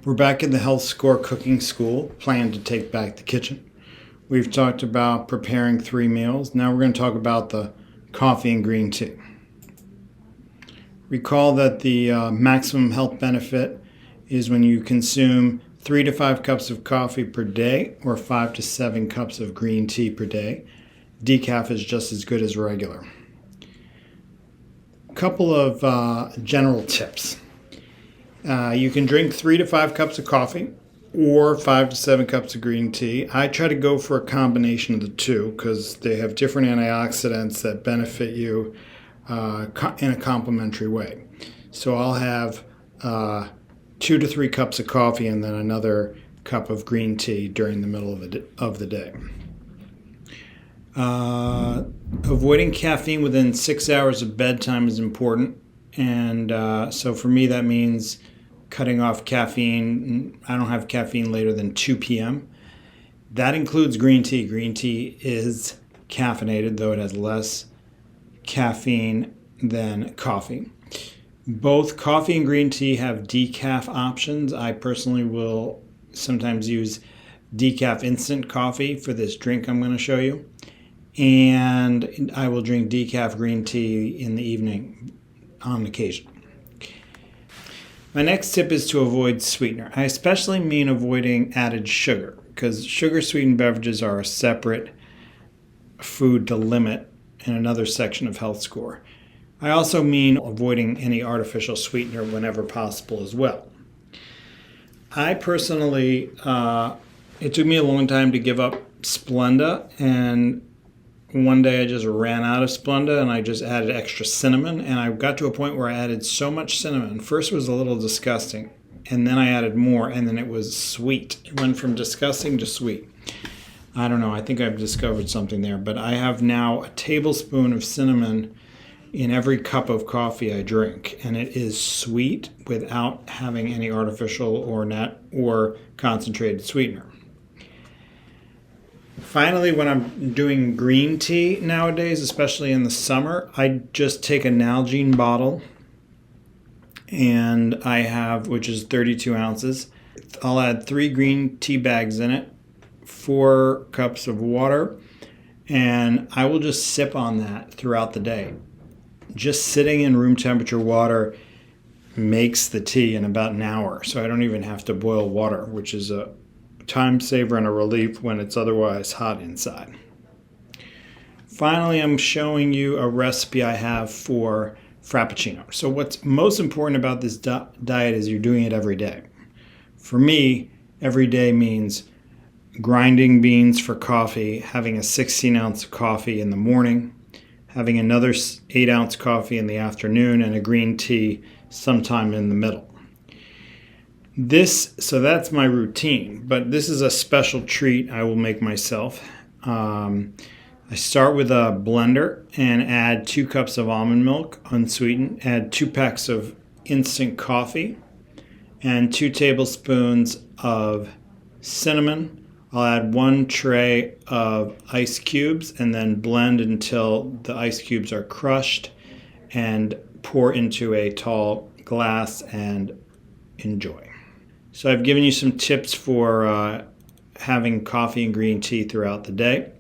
We're back in the HealthScore cooking school, plan to take back the kitchen. We've talked about preparing 3 meals. Now we're going to talk about the coffee and green tea. Recall that the maximum health benefit is when you consume 3 to 5 cups of coffee per day or 5 to 7 cups of green tea per day. Decaf is just as good as regular. A couple of general tips. You can drink 3 to 5 cups of coffee or 5 to 7 cups of green tea. I try to go for a combination of the two because they have different antioxidants that benefit you in a complementary way. So I'll have 2 to 3 cups of coffee and then another cup of green tea during the middle of the day. Avoiding caffeine within 6 hours of bedtime is important. And so for me, that means cutting off caffeine. I don't have caffeine later than 2 p.m. That includes green tea. Green tea is caffeinated, though it has less caffeine than coffee. Both coffee and green tea have decaf options. I personally will sometimes use decaf instant coffee for this drink I'm going to show you. And I will drink decaf green tea in the evening on occasion. My next tip is to avoid sweetener. I especially mean avoiding added sugar because sugar-sweetened beverages are a separate food to limit in another section of HealthScore. I also mean avoiding any artificial sweetener whenever possible as well. I personally, it took me a long time to give up Splenda, and one day I just ran out of Splenda and I just added extra cinnamon, and I got to a point where I added so much cinnamon. First it was a little disgusting, and then I added more, and then it was sweet. It went from disgusting to sweet. I don't know, I think I've discovered something there, but I have now a tablespoon of cinnamon in every cup of coffee I drink, and it is sweet without having any artificial or concentrated sweetener. Finally, when I'm doing green tea nowadays, especially in the summer, I just take a Nalgene bottle, and which is 32 ounces. I'll add 3 green tea bags in it, 4 cups of water, and I will just sip on that throughout the day. Just sitting in room temperature water makes the tea in about an hour, so I don't even have to boil water, which is a time saver and a relief when it's otherwise hot inside. Finally, I'm showing you a recipe I have for Frappuccino. So what's most important about this diet is you're doing it every day. For me, every day means grinding beans for coffee, having a 16-ounce coffee in the morning, having another 8-ounce coffee in the afternoon, and a green tea sometime in the middle. So that's my routine, but this is a special treat I will make myself. I start with a blender and add 2 cups of almond milk, unsweetened, add 2 packs of instant coffee, and 2 tablespoons of cinnamon. I'll add 1 tray of ice cubes and then blend until the ice cubes are crushed and pour into a tall glass and enjoy. So I've given you some tips for having coffee and green tea throughout the day.